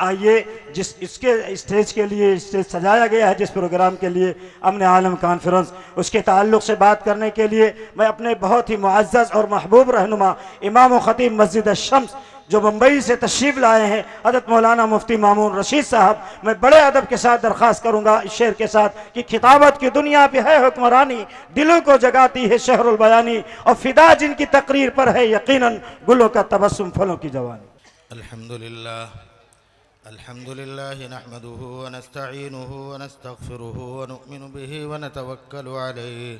आइए, जिस इसके स्टेज के लिए स्टेज सजाया गया है, जिस प्रोग्राम के लिए अमन आलम कॉन्फ्रेंस, उसके ताल्लुक़ से बात करने के लिए मैं अपने बहुत ही मुअज़्ज़ज़ और महबूब रहनुमा इमाम व ख़तीब मस्जिद अश-शम्स जो मुंबई से तशरीफ़ लाए हैं, हज़रत मौलाना मुफ्ती मामून रशीद साहब, मैं बड़े अदब के साथ दरख्वास्त करूँगा इस शेर के साथ कि खिताबत की दुनिया पे है हुक्मरानी, दिलों को जगाती है शहरुल बयानी, और फिदा जिनकी तकरीर पर है यकीनन गुलों का तबस्सुम फलों की जवानी। अल्हम्दुलिल्लाह नहमदुहु व नस्तईनुहु व नस्तगफिरुहु व नु'मिनु बिही व नतवक्कलु अलैहि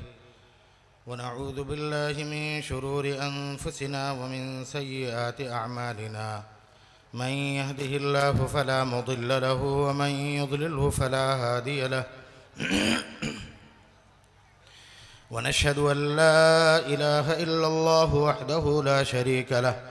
व नऊज़ु बिल्लाहि मिन शुरूरि अनफुसिना व मिन सय्यिआति अअमालिना मन यहदिहिल्लाहु फला मुदिल्ल लहु व मन युद्लिल्हु फला हादिय लहु व नशहदु अन ला इलाहा इल्लल्लाहु वहदहु ला शरीका लहु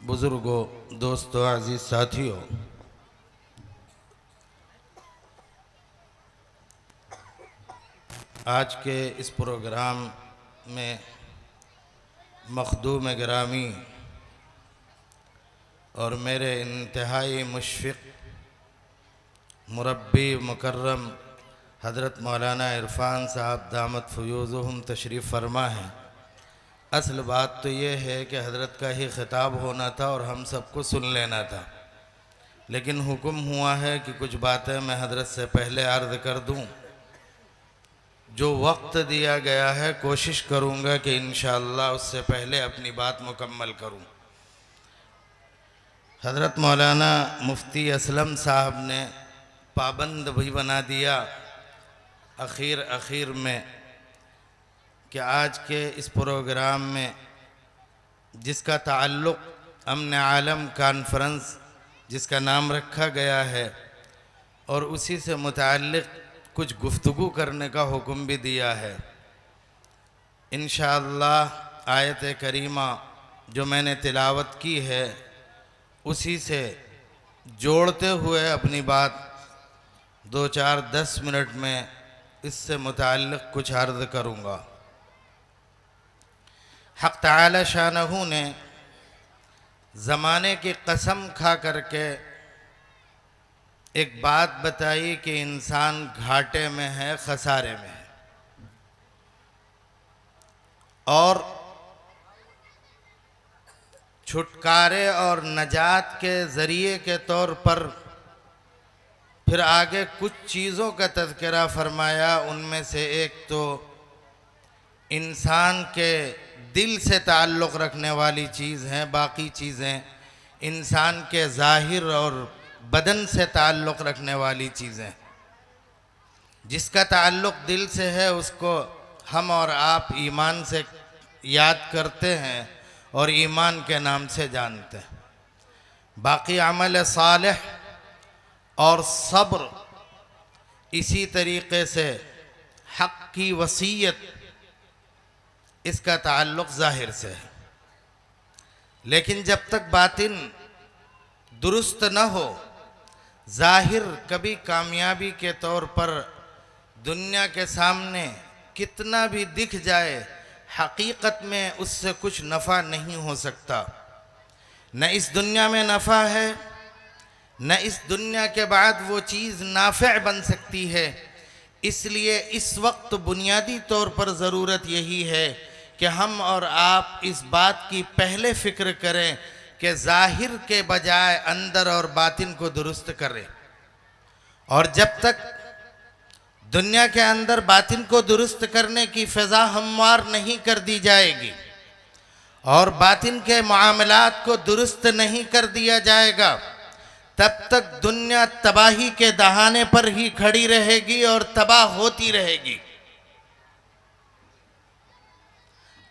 बुजुर्गों, दोस्तों, अजीज साथियों, आज के इस प्रोग्राम में मखदूम गिरामी और मेरे इंतहाई मुशफ़िक़ मुरब्बी मुकर्रम हज़रत मौलाना इरफ़ान साहब दामत फ़ुयूज़ुहुम तशरीफ़ फरमा हैं। असल बात तो ये है कि हज़रत का ही ख़िताब होना था और हम सबको सुन लेना था, लेकिन हुक्म हुआ है कि कुछ बातें मैं हज़रत से पहले अर्ज़ कर दूं। जो वक्त दिया गया है कोशिश करूँगा कि इंशाअल्लाह उससे पहले अपनी बात मुकम्मल करूँ। हज़रत मौलाना मुफ्ती असलम साहब ने पाबंद भी बना दिया आखिर में कि आज के इस प्रोग्राम में जिसका ताल्लुक़ अमन आलम कॉन्फ्रेंस जिसका नाम रखा गया है और उसी से मुताल्लिक़ कुछ गुफ्तगू करने का हुक्म भी दिया है। इंशाअल्लाह आयत करीमा जो मैंने तिलावत की है उसी से जोड़ते हुए अपनी बात 2-4-10 मिनट में इससे मुताल्लिक़ कुछ अर्ज़ करूँगा। हक़ तआला शानहू ने ज़माने की कसम खा करके एक बात बताई कि इंसान घाटे में है, खसारे में है, और छुटकारे और नजात के ज़रिए के तौर पर फिर आगे कुछ चीज़ों का तज़किरा फरमाया। उनमें से एक तो इंसान के दिल से ताल्लुक़ रखने वाली चीज़ हैं, बाकी चीज़ें इंसान के ज़ाहिर और बदन से ताल्लुक़ रखने वाली चीज़ें। जिसका ताल्लुक़ दिल से है उसको हम और आप ईमान से याद करते हैं और ईमान के नाम से जानते हैं। बाकी अमल सालेह और सब्र इसी तरीक़े से हक़ की वसीयत इसका ताल्लुक़ ज़ाहिर से है। लेकिन जब तक बातिन दुरुस्त न हो, ज़ाहिर कभी कामयाबी के तौर पर दुनिया के सामने कितना भी दिख जाए, हकीकत में उससे कुछ नफ़ा नहीं हो सकता। न इस दुनिया में नफ़ा है, न इस दुनिया के बाद वो चीज़ नाफ़े बन सकती है। इसलिए इस वक्त बुनियादी तौर पर ज़रूरत यही है कि हम और आप इस बात की पहले फिक्र करें कि जाहिर के बजाय अंदर और बातिन को दुरुस्त करें। और जब तक दुनिया के अंदर बातिन को दुरुस्त करने की फ़िज़ा हमवार नहीं कर दी जाएगी और बातिन के मामलात को दुरुस्त नहीं कर दिया जाएगा, तब तक दुनिया तबाही के दहाने पर ही खड़ी रहेगी और तबाह होती रहेगी।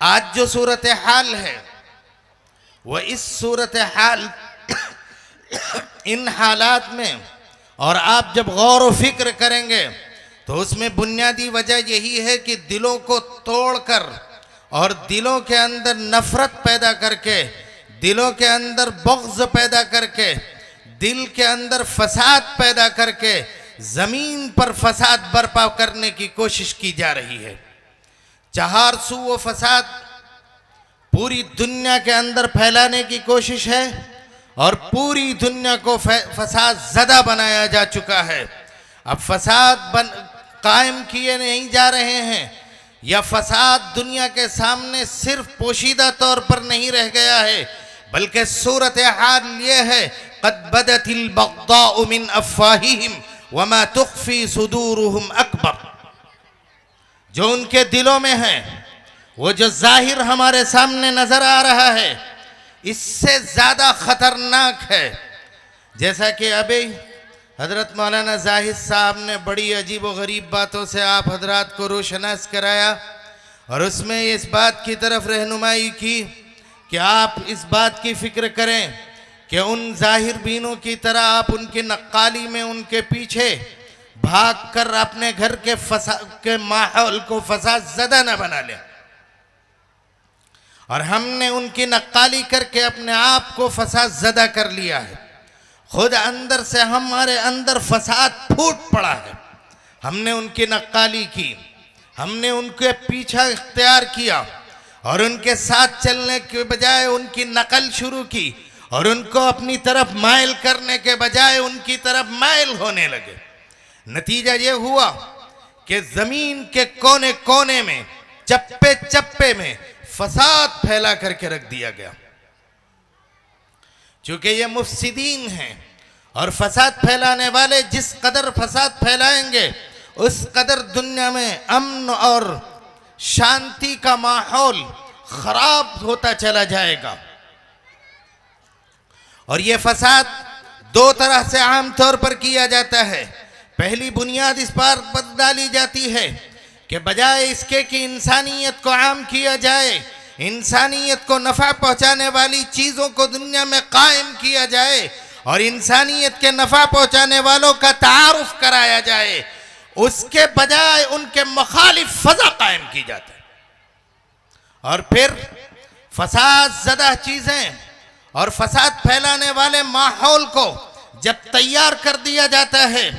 आज जो सूरत हाल है वह इस सूरत हाल इन हालात में, और आप जब गौर व फिक्र करेंगे तो उसमें बुनियादी वजह यही है कि दिलों को तोड़कर और दिलों के अंदर नफरत पैदा करके, दिलों के अंदर बग़्ज़ पैदा करके, दिल के अंदर फसाद पैदा करके ज़मीन पर फसाद बर्पा करने की कोशिश की जा रही है। 400 वो फसाद पूरी दुनिया के अंदर फैलाने की कोशिश है और पूरी दुनिया को फसाद ज़दा बनाया जा चुका है। अब फसाद कायम किए नहीं जा रहे हैं, या फसाद दुनिया के सामने सिर्फ पोशीदा तौर पर नहीं रह गया है, बल्कि सूरत हाल ये है क़द बदतिल बग़्ज़ाउ मिन अफ़वाहिहिम वमा तुख़फ़ी सुदूरुहुम अकबर। जो उनके दिलों में है, वो जो जाहिर हमारे सामने नजर आ रहा है, इससे ज़्यादा ख़तरनाक है। जैसा कि अभी हज़रत मौलाना जाहिद साहब ने बड़ी अजीब व गरीब बातों से आप हजरात को रोशनास कराया और उसमें इस बात की तरफ रहनुमाई की कि आप इस बात की फ़िक्र करें कि उन जाहिर बीनों की तरह आप उनकी नक्काली में उनके पीछे भाग कर अपने घर के माहौल को फसाद ज़दा न बना लें। और हमने उनकी नक्काली करके अपने आप को फसाद ज़दा कर लिया है। खुद अंदर से हमारे अंदर फसाद फूट पड़ा है। हमने उनकी नक्काली की, हमने उनके पीछा इख्तियार किया और उनके साथ चलने के बजाय उनकी नकल शुरू की और उनको अपनी तरफ माइल करने के बजाय उनकी तरफ माइल होने लगे। नतीजा ये हुआ कि ज़मीन के कोने कोने में, चप्पे चप्पे में फसाद फैला करके रख दिया गया। चूंकि ये मुफसिदीन हैं और फसाद फैलाने वाले जिस कदर फसाद फैलाएंगे उस कदर दुनिया में अमन और शांति का माहौल खराब होता चला जाएगा। और ये फसाद दो तरह से आम तौर पर किया जाता है। पहली बुनियाद इस पर डाली जाती है कि बजाय इसके कि इंसानियत को आम किया जाए, इंसानियत को नफ़ा पहुंचाने वाली चीज़ों को दुनिया में कायम किया जाए और इंसानियत के नफ़ा पहुंचाने वालों का तारुफ कराया जाए, उसके बजाय उनके मुखालिफ फ़ज़ा कायम की जाती है। और फिर फसाद ज़दा चीज़ें और फसाद फैलाने वाले माहौल को जब तैयार कर दिया जाता है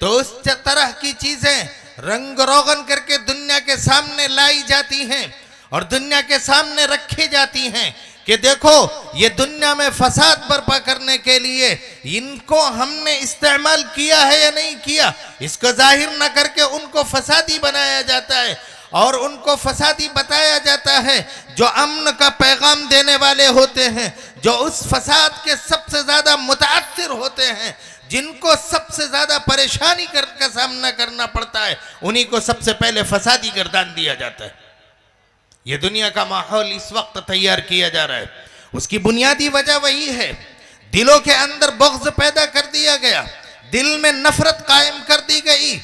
तो उस तरह की चीज़ें रंग रोगन करके दुनिया के सामने लाई जाती हैं और दुनिया के सामने रखी जाती हैं कि देखो ये दुनिया में फसाद बर्पा करने के लिए इनको हमने इस्तेमाल किया है या नहीं किया, इसको जाहिर न करके उनको फसादी बनाया जाता है और उनको फसादी बताया जाता है जो अमन का पैगाम देने वाले होते हैं, जो उस फसाद के सबसे ज़्यादा मुतासिर होते हैं, जिनको सबसे ज़्यादा परेशानी का सामना करना पड़ता है, उन्हीं को सबसे पहले फसादी गर्दान दिया जाता है। ये दुनिया का माहौल इस वक्त तैयार किया जा रहा है। उसकी बुनियादी वजह वही है, दिलों के अंदर बग़्ज़ पैदा कर दिया गया, दिल में नफरत कायम कर दी गई,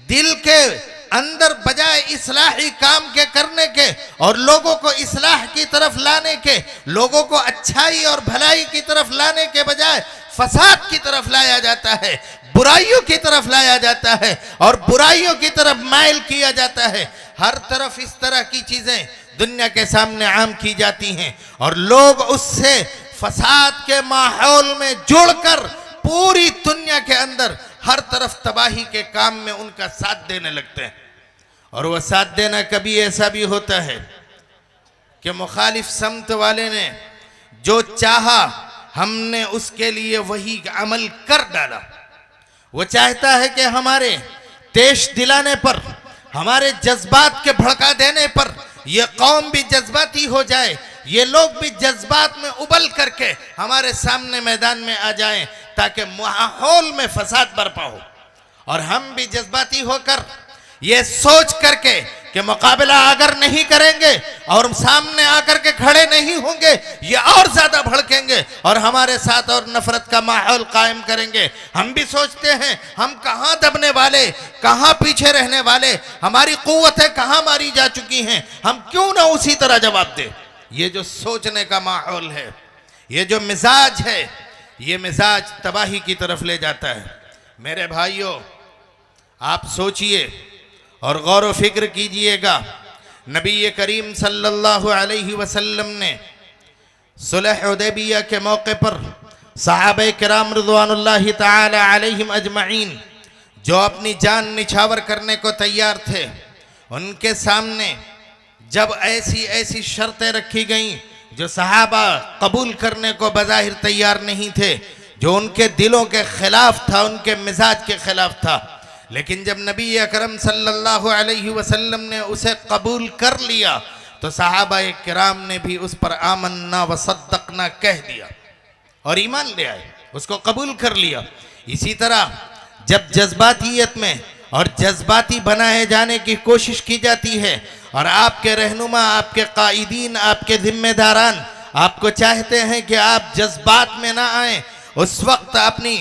दिल के अंदर बजाय इस्लाही काम के करने के और लोगों को इस्लाह की तरफ लाने के, लोगों को अच्छाई और भलाई की तरफ लाने के बजाय फसाद की तरफ लाया जाता है, बुराइयों की तरफ लाया जाता है और बुराइयों की तरफ माइल किया जाता है। हर तरफ इस तरह की चीज़ें दुनिया के सामने आम की जाती हैं और लोग उससे फसाद के माहौल में जुड़कर पूरी दुनिया के अंदर हर तरफ तबाही के काम में उनका साथ देने लगते हैं। और वह साथ देना कभी ऐसा भी होता है कि मुखालिफ समत वाले ने जो चाहा हमने उसके लिए वही अमल कर डाला। वो चाहता है कि हमारे तेश दिलाने पर, हमारे जज्बात के भड़का देने पर, ये कौम भी जज्बाती हो जाए, ये लोग भी जज्बात में उबल करके हमारे सामने मैदान में आ जाएं, ताकि माहौल में फसाद बरपा हो और हम भी जज्बाती होकर ये सोच करके कि मुकाबला अगर नहीं करेंगे और सामने आकर के खड़े नहीं होंगे, ये और ज्यादा भड़केंगे और हमारे साथ और नफरत का माहौल कायम करेंगे। हम भी सोचते हैं हम कहाँ दबने वाले, कहाँ पीछे रहने वाले, हमारी कुव्वतें कहाँ मारी जा चुकी हैं, हम क्यों ना उसी तरह जवाब दें। ये जो सोचने का माहौल है, ये जो मिजाज है, ये मिजाज तबाही की तरफ ले जाता है। मेरे भाइयों, आप सोचिए और गौर व फिक्र कीजिएगा। नबी करीम सल्लल्लाहु अलैहि वसल्लम ने सुलह हुदैबिया के मौके पर सहाबे किराम रिज़वानुल्लाहि ताला अलैहिम अजमईन जो अपनी जान निछावर करने को तैयार थे, उनके सामने जब ऐसी ऐसी शर्तें रखी गईं जो सहाबा कबूल करने को बज़ाहिर तैयार नहीं थे, जो उनके दिलों के खिलाफ था, उनके मिजाज के खिलाफ था, लेकिन जब नबी अकरम सल्लल्लाहु अलैहि वसल्लम ने उसे कबूल कर लिया तो सहाबा किराम ने भी उस पर आमन्ना व सद्दक़ना कह दिया और ईमान ले आए, उसको कबूल कर लिया। इसी तरह जब जज्बातियत में और जज्बाती बनाए जाने की कोशिश की जाती है और आपके रहनुमा, आपके कायदीन, आपके जिम्मेदारान आपको चाहते हैं कि आप जज्बात में ना आए, उस वक्त अपनी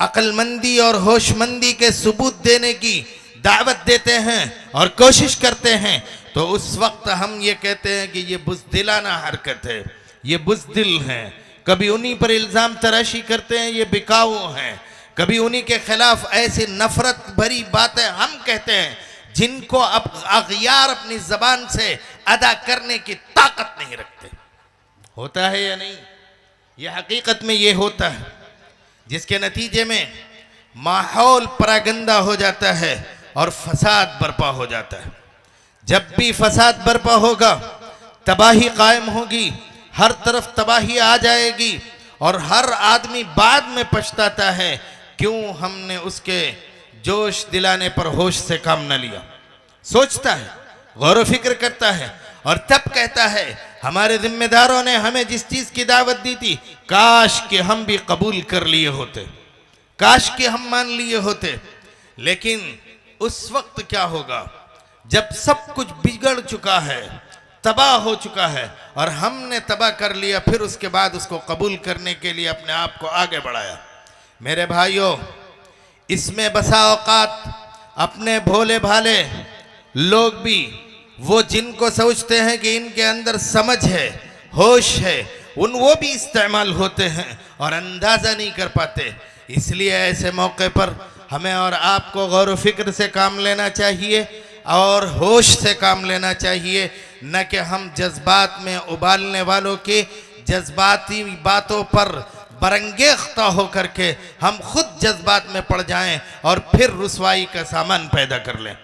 अक्लमंदी और होशमंदी के सबूत देने की दावत देते हैं और कोशिश करते हैं, तो उस वक्त हम ये कहते हैं कि ये बुज़दिलाना हरकत है, ये बुज़दिल हैं। कभी उन्हीं पर इल्ज़ाम तराशी करते हैं, ये बिकाऊ हैं। कभी उन्हीं के खिलाफ ऐसी नफरत भरी बातें हम कहते हैं जिनको अब अगयार अपनी जबान से अदा करने की ताकत नहीं रखते। होता है या नहीं? ये हकीकत में ये होता है, जिसके नतीजे में माहौल परागंदा हो जाता है और फसाद बर्पा हो जाता है। जब भी फसाद बर्पा होगा, तबाही कायम होगी, हर तरफ तबाही आ जाएगी और हर आदमी बाद में पछताता है क्यों हमने उसके जोश दिलाने पर होश से काम न लिया। सोचता है, गौर व फिक्र करता है और तब कहता है हमारे जिम्मेदारों ने हमें जिस चीज की दावत दी थी, काश कि हम भी कबूल कर लिए होते, काश कि हम मान लिए होते। लेकिन उस वक्त क्या होगा जब सब कुछ बिगड़ चुका है, तबाह हो चुका है और हमने तबाह कर लिया, फिर उसके बाद उसको कबूल करने के लिए अपने आप को आगे बढ़ाया। मेरे भाइयों, इसमें बसा औकात अपने भोले भाले लोग भी, वो जिनको सोचते हैं कि इनके अंदर समझ है, होश है, वो भी इस्तेमाल होते हैं और अंदाज़ा नहीं कर पाते। इसलिए ऐसे मौके पर हमें और आपको गौर व फिक्र से काम लेना चाहिए और होश से काम लेना चाहिए, न कि हम जज्बात में उबालने वालों के जज्बाती बातों पर बरंगेख्ता होकर के हम खुद जज्बात में पड़ जाएं और फिर रुसवाई का सामान पैदा कर लें।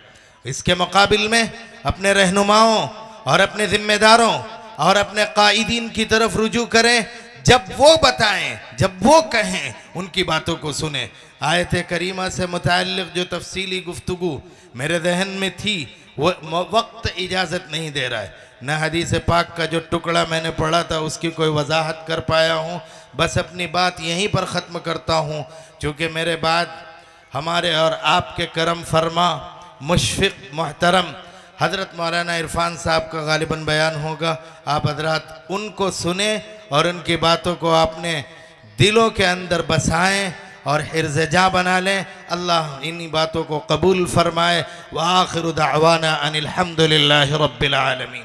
इसके मुकाबिल में अपने रहनुमाओं और अपने जिम्मेदारों और अपने कायदीन की तरफ रुजू करें। जब वो बताएं, जब वो कहें, उनकी बातों को सुने। आयत करीमा से मुताल्लिक़ जो तफसीली गुफ्तगू मेरे जहन में थी, वो वक्त इजाज़त नहीं दे रहा है, न हदीस पाक का जो टुकड़ा मैंने पढ़ा था उसकी कोई वजाहत कर पाया हूँ। बस अपनी बात यहीं पर ख़त्म करता हूँ, चूँकि मेरे बाद हमारे और आपके करम फरमा मुशफ़िक़ मोहतरम हज़रत मौलाना इरफान साहब का गालिबन बयान होगा। आप हज़रात उनको सुने और उनकी बातों को अपने दिलों के अंदर बसाएं और हिर्ज़-ए-जाँ बना लें। अल्लाह इन्हीं बातों को कबूल फरमाए। व आखिरु दाअवाना अनिल हम्दुलिल्लाहि रब्बिल आलमीन।